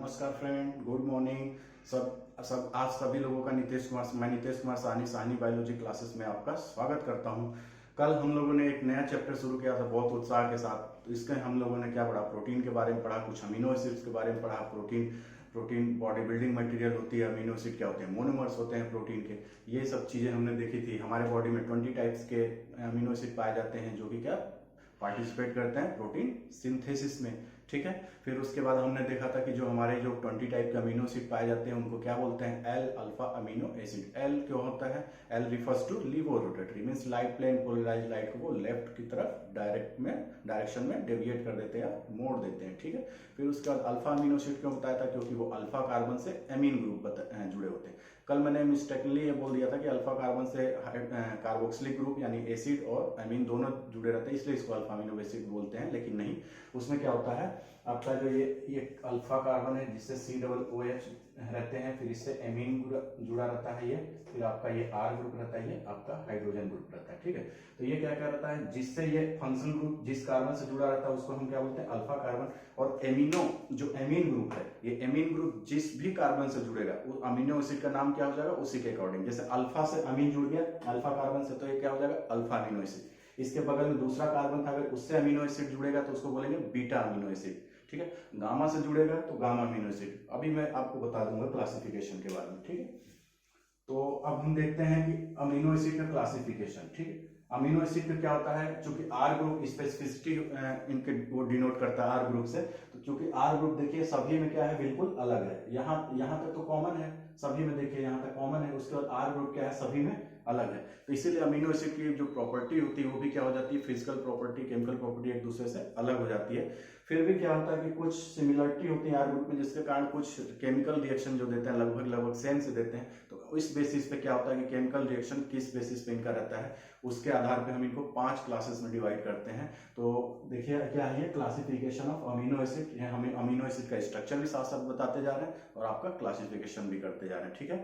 नमस्कार friend, good morning. सब आप सभी लोगों का मैं नीतीश कुमार साहनी बायोलॉजी क्लासेस में आपका स्वागत करता हूं। कल हम लोगों ने एक नया चैप्टर शुरू किया था बहुत उत्साह के साथ। तो इसके हम लोगों ने क्या पढ़ा, प्रोटीन के बारे में पढ़ा, कुछ अमीनो एसिड्स के बारे में पढ़ा। प्रोटीन बॉडी बिल्डिंग मटेरियल होती है, अमीनो एसिड क्या होते हैं, मोनोमर्स होते हैं प्रोटीन के। ये सब चीज़ें हमने देखी थी। हमारे बॉडी में 20 टाइप्स के अमीनो एसिड पाए जाते हैं जो कि क्या पार्टिसिपेट करते हैं प्रोटीन सिंथेसिस में। ठीक है, फिर उसके बाद हमने देखा था कि जो हमारे जो 20 टाइप के अमीनो एसिड पाए जाते हैं उनको क्या बोलते हैं, L alpha amino acid. L क्यों होता है, L refers to levorotatory, means light plane polarise light को वो लेफ्ट की तरफ डायरेक्शन में डेविएट कर देते हैं या मोड़ देते हैं। ठीक है, फिर उसके बाद अल्फा अमीनो एसिड क्यों बताया था, क्योंकि वो अल्फा कार्बन से एमीन ग्रुप जुड़े होते हैं। कल मैंने मिस्टेकली ये बोल दिया था कि अल्फा कार्बन से कार्बोक्सिलिक ग्रुप यानी एसिड और अमीन दोनों जुड़े रहते हैं, इसलिए इसको अल्फा अमीनो एसिड बोलते हैं। लेकिन नहीं, उसमें क्या होता है, आपका जो ये अल्फा कार्बन है जिससे COOH रहते हैं, फिर इससे एमीन जुड़ा रहता है ये, फिर आपका ये R ग्रुप रहता है, ये आपका हाइड्रोजन ग्रुप रहता है। ठीक है, तो ये क्या रहता है, जिससे ये फंक्शनल ग्रुप जिस कार्बन से जुड़ा रहता है उसको हम क्या बोलते हैं, अल्फा कार्बन। और जो एमीन ग्रुप है, ये एमीन ग्रुप जिस भी कार्बन से जुड़ेगा वो अमीनो एसिड का नाम क्या हो जाएगा उसी के अकॉर्डिंग। जैसे अल्फा से अमीन जुड़ गया अल्फा कार्बन से, तो ये क्या हो जाएगा, अल्फा अमीनो एसिड। इसके बगल में दूसरा कार्बन था, अगर उससे अमीनो एसिड जुड़ेगा तो उसको बोलेंगे बीटा अमीनो एसिड। ठीक है, गामा से जुड़ेगा तो गामा अमीनो एसिड। अभी मैं आपको बता दूंगा क्लासिफिकेशन के बारे में। ठीक है, तो अब हम देखते हैं कि अमीनो एसिड का क्लासिफिकेशन। ठीक है, अमीनो एसिड का क्या होता है, चूंकि आर ग्रुप स्पेसिफिसिटी इनके वो डिनोट करता है आर ग्रुप से, तो चूंकि आर ग्रुप देखिए सभी में क्या है, बिल्कुल अलग है। यहाँ तक तो कॉमन है, सभी में देखिए यहाँ तक कॉमन है। उसके बाद आर ग्रुप क्या है, सभी में अलग है। तो इसीलिए अमीनो एसिड की जो प्रॉपर्टी होती है वो भी क्या हो जाती है, फिजिकल प्रॉपर्टी केमिकल प्रॉपर्टी एक दूसरे से अलग हो जाती है। फिर भी क्या होता है कि कुछ सिमिलरिटी होती है आर ग्रुप में, जिसके कारण कुछ केमिकल रिएक्शन जो देते हैं लगभग सेम से देते हैं। तो इस बेसिस पे क्या होता है कि केमिकल रिएक्शन किस बेसिस पे इनका रहता है, उसके आधार पे हम इनको 5 क्लासेस में डिवाइड करते हैं। तो देखिए क्या है, क्लासिफिकेशन ऑफ अमीनो एसिड। हमें अमीनो एसिड का स्ट्रक्चर भी साथ साथ बताते जा रहे हैं और आपका क्लासिफिकेशन भी करते जा रहे हैं। ठीक है,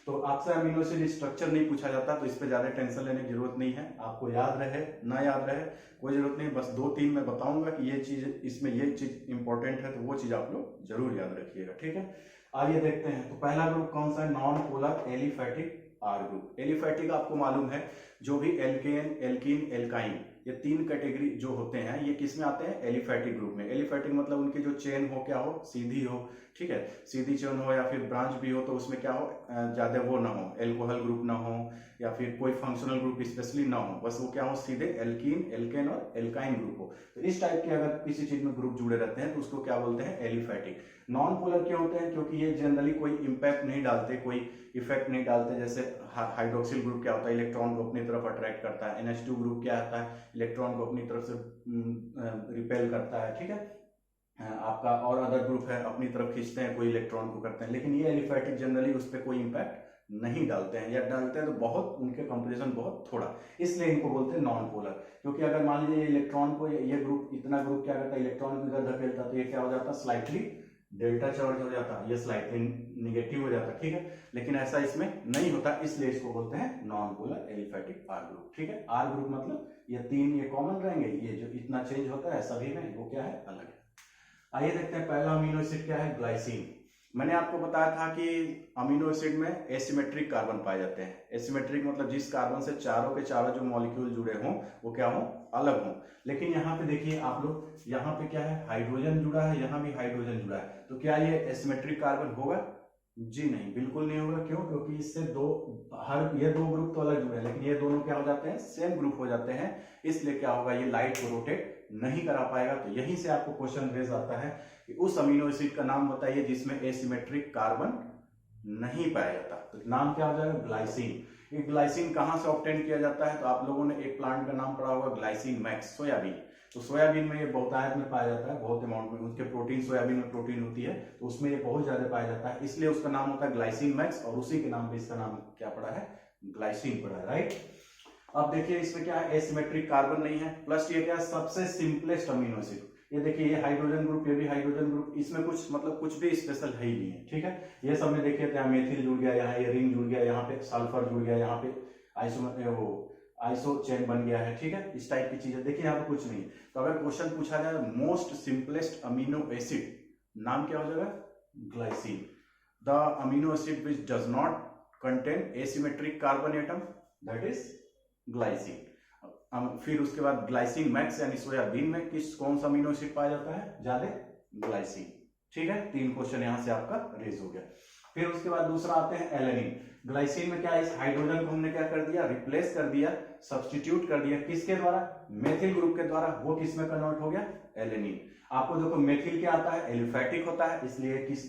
तो आपसे अमीनो एसिड स्ट्रक्चर नहीं पूछा जाता तो इस पर ज्यादा टेंशन लेने की जरूरत नहीं है। आपको याद रहे ना याद रहे कोई जरूरत नहीं, बस 2-3 मैं बताऊंगा कि ये चीज इसमें ये चीज इंपॉर्टेंट है, तो वो चीज आप लोग जरूर याद रखिएगा। ठीक है, आइए देखते हैं। तो पहला ग्रुप कौन सा है, non polar aliphatic R group. Aliphatic आपको मालूम है, जो भी एल्केन एल्कीन एल्काइन ये 3 कैटेगरी जो होते हैं ये किस में आते हैं, एलिफैटिक ग्रुप में। एलिफैटिक मतलब उनकी जो चेन हो क्या हो, सीधी हो। ठीक है, सीधी चेन हो या फिर ब्रांच भी हो, तो उसमें क्या हो, ज्यादा वो ना हो, एल्कोहल ग्रुप ना हो या फिर कोई फंक्शनल ग्रुप स्पेशली ना हो, बस वो क्या हो, सीधे एल्कीन एल्केन और एल्काइन ग्रुप हो। तो इस टाइप के अगर किसी चीज में ग्रुप जुड़े रहते हैं तो उसको क्या बोलते हैं, एलिफैटिक। नॉन पोलर क्यों होते हैं, क्योंकि ये जनरली कोई इंपैक्ट नहीं डालते, कोई इफेक्ट नहीं डालते। जैसे हाइड्रोक्सिल ग्रुप क्या होता है, इलेक्ट्रॉन को अपनी तरफ अट्रैक्ट करता है। NH2 ग्रुप क्या होता है, इलेक्ट्रॉन को अपनी तरफ से रिपेल करता है। ठीक है, आपका और अदर ग्रुप है अपनी तरफ खींचते हैं, कोई इलेक्ट्रॉन को करते हैं। लेकिन ये एलिफैटिक जनरली उस पर कोई इंपैक्ट नहीं डालते हैं, या डालते हैं तो बहुत, उनके कंपैरिजन बहुत थोड़ा, इसलिए इनको बोलते हैं नॉन पोलर। क्योंकि अगर मान लीजिए इलेक्ट्रॉन को ये ग्रुप इतना ग्रुप क्या करता है, इलेक्ट्रॉन को इधर धकेलता, तो ये क्या हो जाता, स्लाइटली डेल्टा चार्ज हो जाता, ये स्लाइटली निगेटिव हो जाता। ठीक है, लेकिन ऐसा इसमें नहीं होता, इसलिए इसको बोलते हैं non polar aliphatic R group. ठीक है, आर ग्रुप मतलब ये 3 ये कॉमन रहेंगे, ये जो इतना चेंज होता है सभी में वो क्या है, अलग है। आइए देखते हैं पहला अमीनो एसिड क्या है, ग्लाइसिन। मैंने आपको बताया था कि अमीनो एसिड में एसिमेट्रिक कार्बन पाए जाते हैं। एसिमेट्रिक मतलब जिस कार्बन से चारों के चारों जो मॉलिक्यूल जुड़े हों वो क्या हो, अलग हों। लेकिन यहाँ पे देखिए आप लोग, यहाँ पे क्या है, हाइड्रोजन जुड़ा है, यहाँ भी हाइड्रोजन जुड़ा है, तो क्या ये एसिमेट्रिक कार्बन होगा, जी नहीं, बिल्कुल नहीं होगा। क्यों, क्योंकि इससे ये 2 ग्रुप तो अलग जुड़े हैं, लेकिन ये दोनों क्या हो जाते हैं, सेम ग्रुप हो जाते हैं। इसलिए क्या होगा, ये लाइट को रोटेट नहीं करा पाएगा। तो यहीं से आपको क्वेश्चन रेज आता है कि उस अमीनो एसिड का नाम बताइए जिसमें एसिमेट्रिक कार्बन नहीं पाया जाता। तो नाम क्या हो जाएगा, ग्लाइसिन। ये ग्लाइसिन कहां से ऑब्टेन किया जाता है, तो आप लोगों ने एक प्लांट का नाम पढ़ा होगा, ग्लाइसिन मैक्स, सोयाबीन। तो सोयाबीन में ये बहुतायत में पाया जाता है, बहुत अमाउंट में उसके प्रोटीन, सोयाबीन में प्रोटीन होती है, तो उसमें ये बहुत ज्यादा पाया जाता है, इसलिए उसका नाम होता है ग्लाइसिन मैक्स, और उसी के नाम पे इसका नाम क्या पड़ा है, ग्लाइसिन पड़ा है। राइट, अब देखिए इसमें क्या है, एसिमेट्रिक कार्बन नहीं है, प्लस ये क्या है, सबसे सिंपलेस्ट अमीनो एसिड। ये देखिए ये हाइड्रोजन ग्रुप, ये भी हाइड्रोजन ग्रुप, इसमें कुछ भी स्पेशल है ही नहीं है। ठीक है, ये सब में देखिए यहाँ मेथिल जुड़ गया, यहाँ ये रिंग जुड़ गया, यहाँ पे सल्फर जुड़ गया, यहाँ पे आइसो चेन बन गया है। ठीक है, इस टाइप की चीजें देखिए, यहाँ पे कुछ नहीं है। तो अगर क्वेश्चन पूछा जाए मोस्ट सिंपलेस्ट अमीनो एसिड, नाम क्या हो जाएगा, glycine. The amino acid which does not contain asymmetric carbon atom, that is glycine. फिर उसके बाद ग्लाइसिन मैक्स यानी सोयाबीन में कौन सा अमीनो एसिड पाया जाता है ज्यादा? ग्लाइसिन। ठीक है, 3 क्वेश्चन यहां से आपका रेज हो गया। फिर उसके बाद दूसरा आते हैं एलेनिन। ग्लाइसिन में क्या, इस हाइड्रोजन को हमने क्या कर दिया? रिप्लेस कर दिया, सब्स्टिट्यूट कर दिया, किसके द्वारा? मेथिल ग्रुप के द्वारा। वो किस में कन्वर्ट हो गया? एलेनिन। आपको देखो मेथिल क्या आता है? एलिफैटिक होता है, इसलिए किस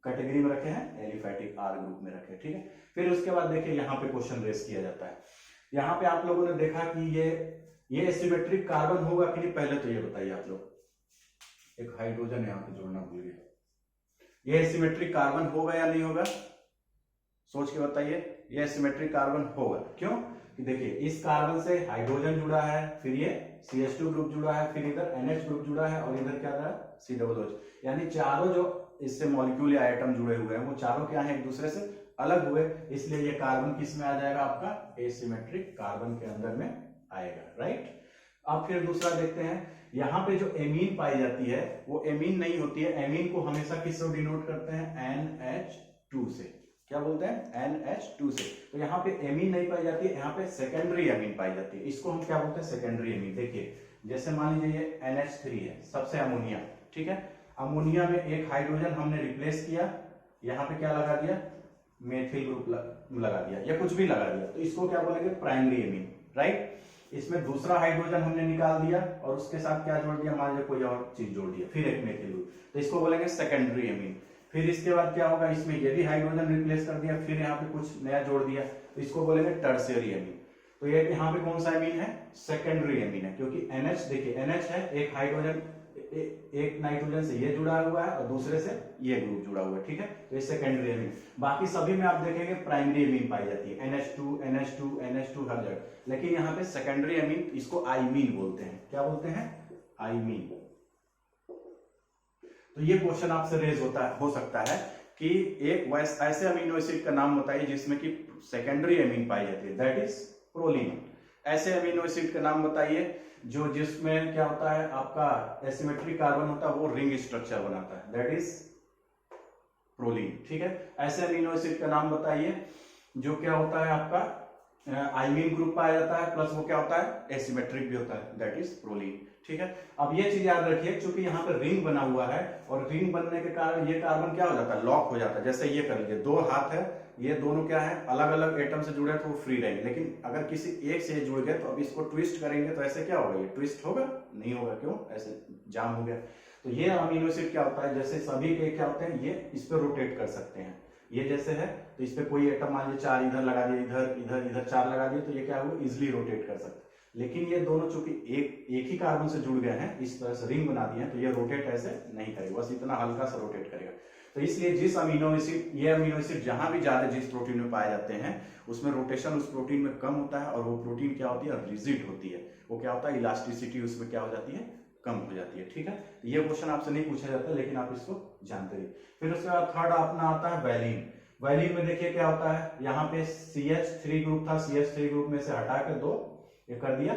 कैटेगरी में रखे हैं? एलिफैटिक, आर ग्रुप में रखे। ठीक है, फिर उसके बाद देखिए यहाँ पे क्वेश्चन रेस किया जाता है। यहाँ पे आप लोगों ने देखा कि ये एसिमेट्रिक कार्बन होगा कि नहीं? पहले तो ये बताइए आप लोग, एक हाइड्रोजन यहाँ पे जोड़ना भूल गया, ये एसिमेट्रिक कार्बन होगा या नहीं होगा? सोच के बताइए। ये एसिमेट्रिक कार्बन होगा, क्यों? कि देखिए इस कार्बन से हाइड्रोजन जुड़ा है, फिर ये CH2 ग्रुप जुड़ा है, फिर इधर NH ग्रुप जुड़ा है और इधर क्या था? COOH। यानी चारों जो इससे मॉलिक्यूल या आइटम जुड़े हुए हैं वो चारों क्या है? एक दूसरे से अलग हुए, इसलिए ये कार्बन किस में आ जाएगा? आपका एसिमेट्रिक कार्बन के अंदर में आएगा, राइट। अब फिर दूसरा देखते हैं, यहाँ पे जो एमीन पाई जाती है वो एमीन नहीं होती है। एमीन को हमेशा किससे डिनोट करते हैं? NH2 से। क्या बोलते हैं? NH2 से। तो यहाँ पे एमीन नहीं पाई जाती है, यहाँ पे सेकेंडरी एमीन पाई जाती है। इसको हम क्या बोलते हैं? Secondary amine. देखिए जैसे मान लीजिए ये NH3 है, सबसे अमोनिया, ठीक है। अमोनिया में एक हाइड्रोजन हमने रिप्लेस किया, यहाँ पे क्या लगा दिया? मेथिल ग्रुप लगा दिया या कुछ भी लगा दिया, तो इसको क्या बोलेंगे? Primary amine, right. इसमें दूसरा हाइड्रोजन हमने निकाल दिया और उसके साथ क्या जोड़ दिया? मान लीजिए कोई और चीज जोड़ दिया, फिर एक मेथिल ग्रुप, तो इसको बोलेंगे सेकेंडरी एमीन। फिर इसके बाद क्या होगा? इसमें ये भी हाइड्रोजन रिप्लेस कर दिया, फिर यहाँ पे कुछ नया जोड़ दिया, तो इसको बोलेंगे टर्शियरी एमीन। तो ये यहाँ पे कौन सा एमीन है? सेकेंडरी एमीन है, क्योंकि NH, देखिए NH है, एक हाइड्रोजन एक नाइट्रोजन से ये जुड़ा हुआ है और दूसरे से ये ग्रुप जुड़ा हुआ है, ठीक है। तो ये सेकेंडरी एमीन। बाकी सभी में आप देखेंगे प्राइमरी एमीन पाई जाती है, NH2 NH2 NH2 हर जगह, लेकिन यहाँ पे सेकेंडरी एमीन, इसको आइमीन बोलते हैं। क्या बोलते हैं? आइमीन। तो ये क्वेश्चन आपसे रेज हो सकता है कि एक ऐसे अमीनो एसिड का नाम बताइए जिसमें कि सेकेंडरी एमीन पाई जाती है, दैट इज प्रोलीन। ऐसे अमीनो एसिड का नाम बताइए जिसमें क्या होता है? आपका एसिमेट्रिक कार्बन होता है, वो रिंग स्ट्रक्चर बनाता है, दैट इज प्रोलीन, ठीक है। ऐसे अमीनो एसिड का नाम बताइए जो क्या होता है? आपका आइमीन ग्रुप पाया जाता है, प्लस वो क्या होता है? एसिमेट्रिक भी होता है, दैट इज प्रोलीन, ठीक है। अब ये चीज याद रखिए, क्योंकि यहाँ पे रिंग बना हुआ है और रिंग बनने के कारण ये कार्बन क्या हो जाता है? लॉक हो जाता है। जैसे ये कर लीजिए, 2 हाथ है, ये दोनों क्या है? अलग अलग एटम से जुड़े हैं तो वो फ्री रहेंगे, लेकिन अगर किसी एक से जुड़ गए तो अब इसको ट्विस्ट करेंगे तो ऐसे क्या होगा? ये ट्विस्ट होगा? नहीं होगा, क्यों? ऐसे जाम हो गया। तो ये अमीनो एसिड क्या होता है? जैसे सभी के क्या होते हैं? ये इस पे रोटेट कर सकते हैं। ये जैसे है तो इस पे कोई एटम मान लीजिए 4 इधर लगा दिया, इधर इधर इधर 4 लगा दिए, तो ये क्या होगा? इजिली रोटेट कर सकते हैं। लेकिन ये दोनों चूंकि एक ही कार्बन से जुड़ गए हैं, इस तरह से रिंग बना दिए हैं, तो ये रोटेट ऐसे नहीं करेगा, बस इतना हल्का सा रोटेट करेगा। तो इसलिए जिस अमीनो एसिड, ये अमीनो एसिड जहां भी ज्यादा जिस प्रोटीन में पाए जाते हैं उसमें रोटेशन उस प्रोटीन में कम होता है, और वो प्रोटीन क्या होती है? रिजिड होती है। वो क्या होता है? इलास्टिसिटी उसमें क्या हो जाती है? कम हो जाती है, ठीक है। तो ये क्वेश्चन आपसे नहीं पूछा जाता, लेकिन आप इसको जानते रहिए। फिर उसके बाद थर्ड अपना आता है वैलिन। वैलिन में देखिए क्या होता है? यहाँ पे CH3 ग्रुप था, CH3 ग्रुप में से हटा के 2 ये कर दिया,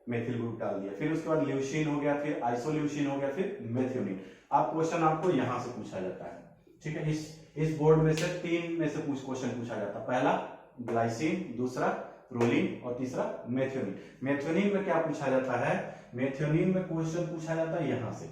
मेथिल ग्रुप डाल दिया। फिर उसके बाद ल्यूसीन हो गया, फिर आइसोल्यूसीन हो गया, फिर मेथियोनिन। आप क्वेश्चन आपको यहां से पूछा जाता है, ठीक है। इस बोर्ड में से 3 में से क्वेश्चन पूछा जाता है। पहला ग्लाइसिन, दूसरा प्रोलीन और तीसरा मेथियोनिन। मेथियोनिन में क्या पूछा जाता है? मेथियोनिन में क्वेश्चन पूछा जाता है, यहां से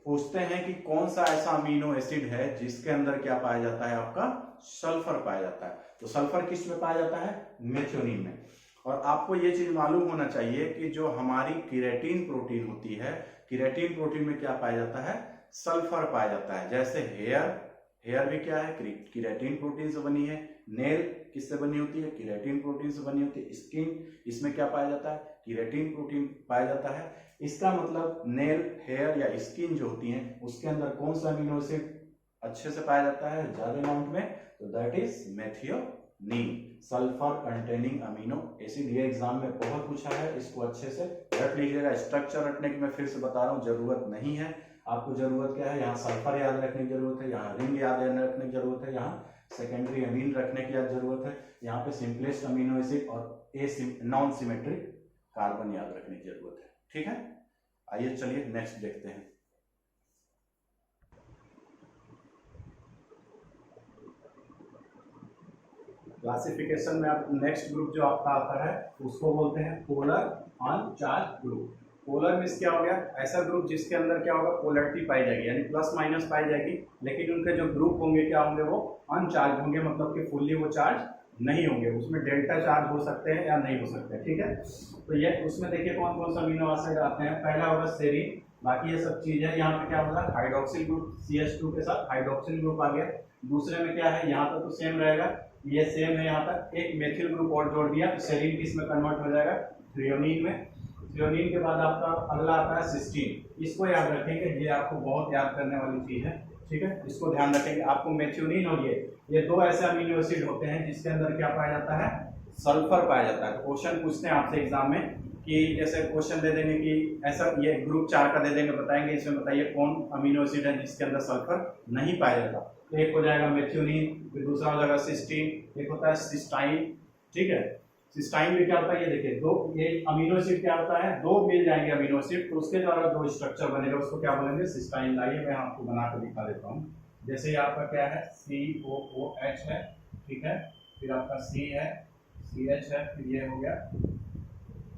पूछते हैं कि कौन सा ऐसा अमीनो एसिड है जिसके अंदर क्या पाया जाता है? आपका सल्फर पाया जाता है। तो सल्फर किस में पाया जाता है? मेथियोनिन में। और आपको ये चीज मालूम होना चाहिए कि जो हमारी केराटिन प्रोटीन होती है, केराटिन प्रोटीन में क्या पाया जाता है? सल्फर पाया जाता है। जैसे हेयर भी क्या है? केराटिन प्रोटीन से बनी है। नेल किससे बनी होती है? केराटिन प्रोटीन से बनी होती है। स्किन, इसमें क्या पाया जाता है? केराटिन प्रोटीन पाया जाता है। इसका मतलब नेल, हेयर या स्किन जो होती है उसके अंदर कौन सा अमीनो एसिड अच्छे से पाया जाता है ज्यादा अमाउंट में? तो that is methionine, sulphur containing amino acid. ये एग्जाम में बहुत पूछा है, इसको अच्छे से रट लीजिएगा। स्ट्रक्चर रटने की मैं फिर से बता रहा हूँ जरूरत नहीं है। आपको जरूरत क्या है? यहाँ सल्फर याद रखने की जरूरत है, यहाँ रिंग याद रखने की जरूरत है, यहाँ सेकेंडरी अमीन रखने की जरूरत है, यहाँ पे सिंपलेस्ट अमीनो एसिड और नॉन सिमेट्रिक कार्बन याद रखने की जरूरत है, ठीक है। आइए चलिए नेक्स्ट देखते हैं। क्लासिफिकेशन में आप नेक्स्ट ग्रुप जो आपका आता है उसको बोलते हैं पोलर अनचार्ज ग्रुप। पोलर मीन्स क्या हो गया, ऐसा ग्रुप जिसके अंदर क्या होगा, पोलरिटी पाई जाएगी, यानी प्लस माइनस पाई जाएगी, लेकिन उनके जो ग्रुप होंगे क्या होंगे, वो अनचार्ज होंगे, मतलब कि फुल्ली वो चार्ज नहीं होंगे, उसमें डेल्टा चार्ज हो सकते हैं या नहीं हो सकते हैं। ठीक है, तो ये उसमें देखिए कौन कौन सा अमीनो एसिड आते हैं। पहला होगा सेरीन, बाकी ये सब चीज है। यहाँ पे क्या होगा, हाइड्रोक्सिल ग्रुप, CH2 के साथ हाइड्रोक्सिल ग्रुप आ गया। दूसरे में क्या है, यहाँ तक तो सेम रहेगा, ये सेम है, यहाँ तक एक मेथिल ग्रुप और जोड़ दिया तो सेरीन किस में कन्वर्ट हो जाएगा, थ्रियोनीन में। थ्रियोनीन के बाद आपका अगला आता है सिस्टीन। इसको याद रखेंगे, ये आपको बहुत याद करने वाली चीज है। ठीक है, इसको ध्यान रखेंगे। आपको मेथियोनिन और ये दो ऐसे अमीनो एसिड होते हैं जिसके अंदर क्या पाया जाता है, सल्फर पाया जाता है। तो क्वेश्चन पूछते हैं आपसे एग्जाम में कि जैसे क्वेश्चन दे देंगे कि ऐसा ये ग्रुप 4 का दे देंगे, बताएंगे इसमें बताइए कौन अमीनो एसिड है जिसके अंदर सल्फर नहीं पाया जाता। तो एक हो जाएगा मेथियोनिन, फिर दूसरा हो जाएगा सिस्टीन, एक होता है सिस्टाइन। ठीक है, सिस्टाइन में क्या होता है, ये देखिए दो, ये अमीनो एसिड क्या होता है, दो मिल जाएंगे अमीनो एसिड, तो उसके द्वारा दो स्ट्रक्चर बनेगा, उसको क्या बोलेंगे, सिस्टाइन। लाइए मैं आपको बना के दिखा देता हूँ। जैसे आपका क्या है, COOH है, ठीक है, फिर आपका C है, CH है, फिर ये हो गया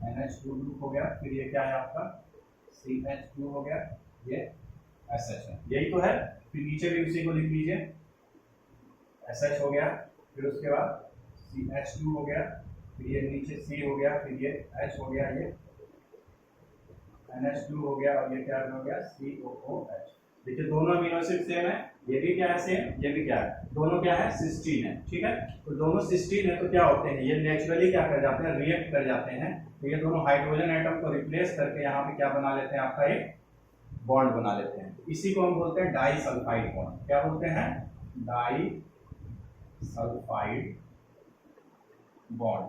NH2 ग्रुप हो गया, फिर ये क्या है आपका CH2 हो गया, ये SH है, यही तो है। फिर नीचे भी उसी को लिख लीजिए, SH हो गया, फिर उसके बाद CH2 हो गया, फिर ये नीचे C हो गया, फिर ये H हो गया, ये NH2 हो गया, और ये क्या हो गया COOH। देखिए दोनों अमीनो एसिड सेम है, ये भी क्या है सेम, ये भी क्या है, दोनों क्या है, सिस्टीन है। ठीक है, तो दोनों सिस्टीन है तो क्या होते हैं, ये नेचुरली क्या कर जाते हैं, रिएक्ट कर जाते हैं। तो ये दोनों हाइड्रोजन एटम को रिप्लेस करके यहाँ पे क्या बना लेते हैं, आपका एक बॉन्ड बना लेते हैं। इसी को हम बोलते हैं डाई सल्फाइड बॉन्ड। क्या बोलते हैं, डाई सल्फाइड बॉन्ड।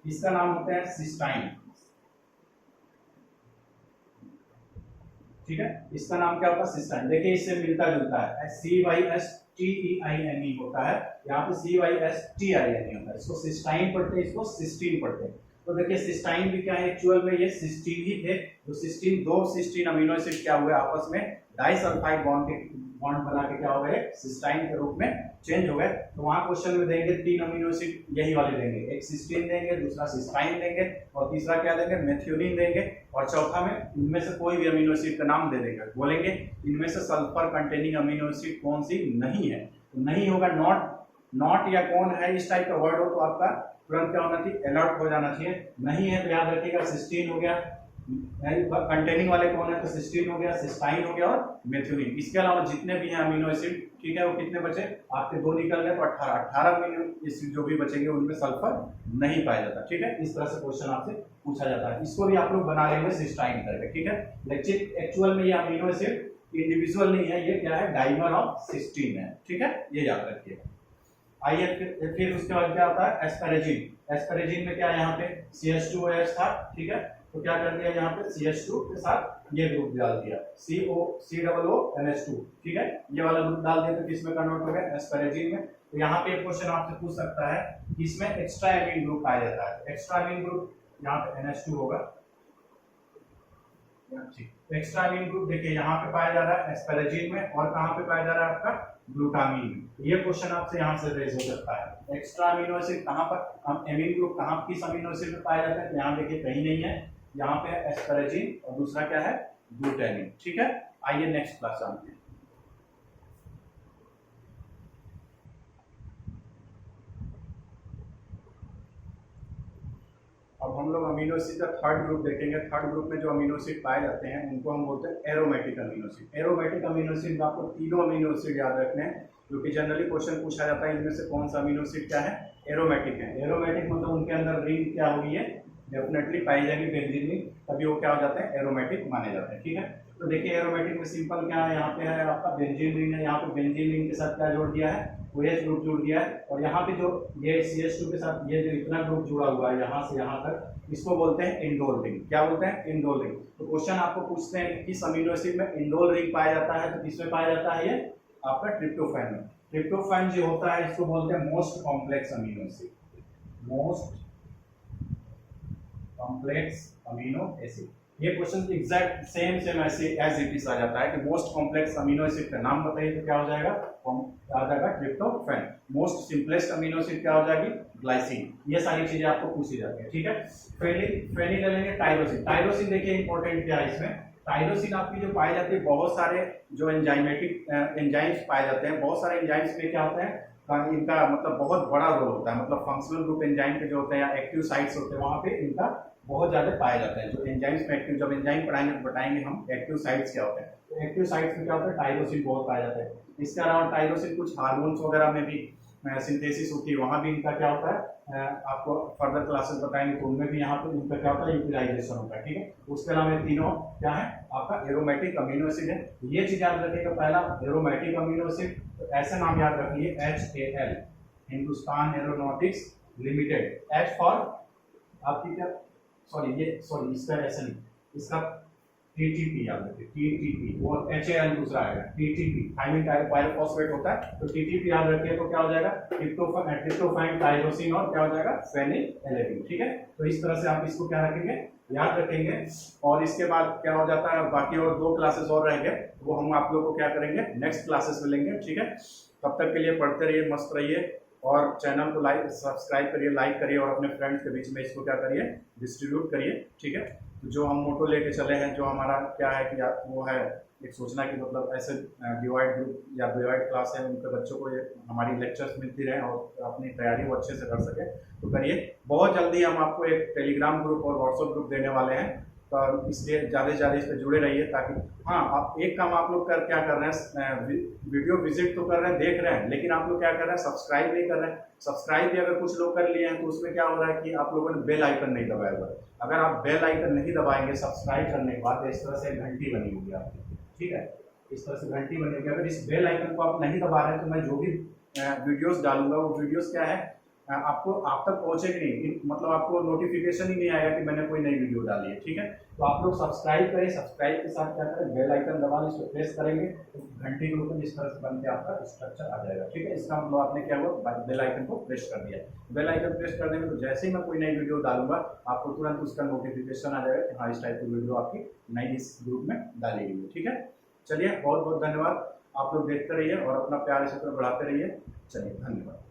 इसका नाम होता है सिस्टाइन। ठीक है, इसका नाम क्या होता है, सिस्टाइन। देखिए इससे मिलता जुलता है, CYSTEINE होता है, यहाँ पे CYSTINE होता है। इसको सिस्टाइन पढ़ते हैं, इसको सिस्टीन पढ़ते हैं। तो देखिए सिस्टाइन भी क्या है, एक्चुअल में ये सिस्टीन ही थे। तो सिस्टीन, दो सिस्टीन अमीनो एसिड क्या हुए, आपस में डाइसल्फाइड बॉन्ड बना के क्या हो गए, सिस्टाइन के रूप में चेंज हो गए। तो वहां क्वेश्चन में देंगे 3 अमीनो एसिड यही वाले देंगे, एक सिस्टीन देंगे, दूसरा सिस्टाइन देंगे, और तीसरा क्या देंगे, मेथियोनिन देंगे, और चौथा में इनमें से कोई भी अमीनो एसिड का नाम दे देंगे। बोलेंगे इनमें से सल्फर कंटेनिंग अमीनो एसिड कौन सी नहीं है, तो नहीं होगा, नॉट या कौन है, इस टाइप का वर्ड हो तो आपका तुरंत क्या होना चाहिए, अलर्ट हो जाना चाहिए। नहीं है तो याद रखिएगा सिस्टीन हो गया, कंटेनिंग वाले कौन है, तो सिस्टीन हो गया, सिस्टाइन हो गया और मेथियोनिन। इसके अलावा जितने भी हैं अमीनो एसिड, ठीक है, वो कितने बचे आपके, 2 निकल गए, तो 18 अमीनो एसिड जो भी बचेंगे उनमें सल्फर नहीं पाया जाता। ठीक है, इस तरह से क्वेश्चन आपसे पूछा जाता है। इसको भी आप लोग बना लेंगे सिस्टाइन करके। ठीक है, लेकिन एक्चुअल में ये अमीनो एसिड इंडिविजुअल नहीं है, ये क्या है, डाइमर ऑफ सिस्टीन है। ठीक है, ये याद रखिएगा। आइए फिर उसके बाद क्या होता है, एस्पैरेजिन। एस्पैरेजिन में क्या, यहाँ पे CH2OH था। ठीक है, तो क्या कर दिया, यहाँ पे CH2 के साथ ये ग्रुप डाल दिया, COONH2। ठीक है, ये वाला ग्रुप डाल दिया तो किसमें कन्वर्ट हो गया, एस्पैरेजिन में। तो यहाँ पे एक क्वेश्चन आपसे पूछ सकता है, इसमें एक्स्ट्रा एमीन ग्रुप पाया जाता है। एक्स्ट्रा एमीन ग्रुप यहाँ पे NH2 होगा। एक्स्ट्रा एमीन ग्रुप देखिए यहाँ पे पाया जा रहा है एस्पैरेजिन में, और कहाँ पे पाया जा रहा है, आपका ग्लूटामीन में। तो ये क्वेश्चन आपसे यहाँ से रेज हो सकता है, एक्स्ट्रा अमीनो एसिड कहाँ पर, हम एमीन ग्रुप कहाँ किस अमीनो एसिड में पाया जाता है, तो यहाँ देखिए कहीं नहीं है, यहाँ पे एस्पैरेजिन और दूसरा क्या है, ग्लूटामीन। ठीक है, आइए नेक्स्ट क्लास जानते हैं। अब हम लोग अमीनो एसिड का थर्ड ग्रुप देखेंगे। थर्ड ग्रुप में जो अमीनो एसिड पाए जाते हैं उनको हम बोलते हैं aromatic amino acid. Aromatic amino acid में आपको तीनों अमीनो एसिड याद रखने हैं, क्योंकि जनरली क्वेश्चन पूछा जाता है इनमें से कौन सा अमीनो एसिड क्या है, एरोमेटिक है। एरोमेटिक मतलब उनके अंदर रिंग क्या होगी, है डेफिनेटली पाई जाएगी बेंजीन रिंग, तभी वो क्या हो जाते हैं, एरोमेटिक माने जाते हैं। ठीक है, तो देखिए एरोमेटिक में सिंपल क्या है, यहाँ पे है आपका बेंजीन रिंग है, यहाँ पे बेंजीन रिंग के साथ क्या जोड़ दिया है, OH ग्रुप जोड़ दिया है, और यहाँ पे जो ये CH2 के साथ ये जो इतना ग्रुप जुड़ा हुआ है यहाँ से यहाँ तक, इसको बोलते हैं इंडोल रिंग। क्या बोलते हैं, इंडोल रिंग। तो क्वेश्चन आपको पूछते हैं किस अमीनो एसिड में इंडोल रिंग पाया जाता है, तो किसमें पाया जाता है, ये आपका ट्रिप्टोफैन में। ट्रिप्टोफैन जो होता है इसको बोलते हैं most complex amino acid, most complex amino acid. ये क्वेश्चन एग्जैक्ट सेम ऐसे एज इट इज आ जाता है कि मोस्ट कॉम्प्लेक्स अमीनो एसिड का नाम बताइए, तो क्या हो जाएगा, आ जाएगा tryptophan. Most simplest amino acid क्या हो जाएगी, ग्लाइसिन। ये सारी चीजें आपको पूछी जाती है, ठीक है। फेनी ले लेंगे, टायरोसिन। टायरोसिन देखिए इंपॉर्टेंट क्या है इसमें, टायरोसिन आपकी जो पाई जाती है, बहुत सारे जो एंजाइमेटिक एंजाइम्स पाए जाते हैं, बहुत सारे एंजाइम्स में क्या होते हैं, इनका मतलब बहुत बड़ा रोल होता है, मतलब फंक्शनल ग्रुप एंजाइम के जो होते हैं या एक्टिव साइट्स होते हैं, वहां पे इनका बहुत ज्यादा पाए जाते हैं। जो एंजाइम्स में एक्टिव, जब एंजाइम पढ़ाएंगे तो बताएंगे हम एक्टिव साइट्स क्या होते हैं। तो एक्टिव साइट्स में क्या होता है, टायरोसिन बहुत पाया जाता है। इसके अलावा टायरोसिन कुछ हार्मोन्स वगैरह में भी सिंथेसिस होती है, वहां भी इनका क्या होता है, आपको फर्दर क्लासेस बताएंगे तो उनमें भी यहाँ पे इनका क्या होता है, यूटिलाइजेशन होता है, ठीक है। उसके अलावा तीनों क्या है, आपका एरोमेटिक अमीनो एसिड है। ये चीज याद रखिएगा, पहला एरोमेटिक अमीनो एसिड, तो ऐसे नाम याद रखिए, HAL, Hindustan aeronautics limited. H for आपकी क्या, सॉरी इसका ऐसा नहीं, इसका TTP याद रखिए, TTP, और HAL दूसरा आएगा, TTP थायमिन पायरोफॉस्फेट होता है, तो TTP याद रखिए, तो क्या हो जाएगा, ट्रिप्टोफैन, टायरोसिन, और क्या हो जाएगा, फेनिलएलेनिन, ठीक है। तो इस तरह से आप इसको क्या रखेंगे, याद रखेंगे। और इसके बाद क्या हो जाता है, बाकी और 2 क्लासेस और रहेंगे, वो हम आप लोग को क्या करेंगे, नेक्स्ट क्लासेस में लेंगे, ठीक है। तब तक के लिए पढ़ते रहिए, मस्त रहिए, और चैनल को सब्सक्राइब करिए, लाइक करिए, और अपने फ्रेंड्स के बीच में इसको क्या करिए, डिस्ट्रीब्यूट करिए, ठीक है। तो जो हम मोटो लेके चले हैं, जो हमारा क्या है कि वो है एक सोचना कि मतलब ऐसे डिवाइड ग्रुप या डिवाइड क्लास है, उनके बच्चों को ये हमारी लेक्चर्स मिलती रहे और अपनी तैयारी वो अच्छे से कर सके, तो करिए। बहुत जल्दी हम आपको एक टेलीग्राम ग्रुप और व्हाट्सएप ग्रुप देने वाले हैं, तो इसलिए ज़्यादा से ज़्यादा इस पर जुड़े रहिए, ताकि हाँ, आप एक काम आप लोग क्या कर रहे हैं, वीडियो विजिट तो कर रहे हैं, देख रहे हैं, लेकिन आप लोग क्या कर रहे हैं, सब्सक्राइब नहीं कर रहे हैं। सब्सक्राइब भी अगर कुछ लोग कर लिए हैं, तो उसमें क्या हो रहा है कि आप लोगों ने बेल आइकन नहीं दबाया हुआ है। अगर आप बेल आइकन नहीं दबाएंगे सब्सक्राइब करने के बाद, इस तरह से घंटी बनी होगी आपकी, ठीक है, इस तरह से घंटी बनी होगी। अगर इस बेल आइकन को आप नहीं दबा रहे हैं, तो मैं जो भी वीडियोस डालूंगा, वो वीडियोस क्या है, आपको आप तक पहुंचेगी नहीं, मतलब आपको नोटिफिकेशन ही नहीं आएगा कि मैंने कोई नई वीडियो डाली है, ठीक है। तो आप लोग सब्सक्राइब करें, सब्सक्राइब के साथ क्या करें, बेल आइकन दबा लें, इसको प्रेस करेंगे तो घंटी के ऊपर इस तरह से बन के आपका स्ट्रक्चर आ जाएगा, ठीक है। इसका मतलब आपने क्या हुआ, बेल आइकन को प्रेस कर दिया। बेल आइकन प्रेस कर देंगे तो जैसे ही मैं कोई नई वीडियो डालूंगा, आपको तुरंत उसका नोटिफिकेशन आ जाएगा कि हाँ, इस टाइप की वीडियो आपकी नई इस ग्रुप में डाली गई है, ठीक है। चलिए, बहुत बहुत धन्यवाद, आप लोग देखते रहिए और अपना प्यार इसी तरह बढ़ाते रहिए। चलिए, धन्यवाद।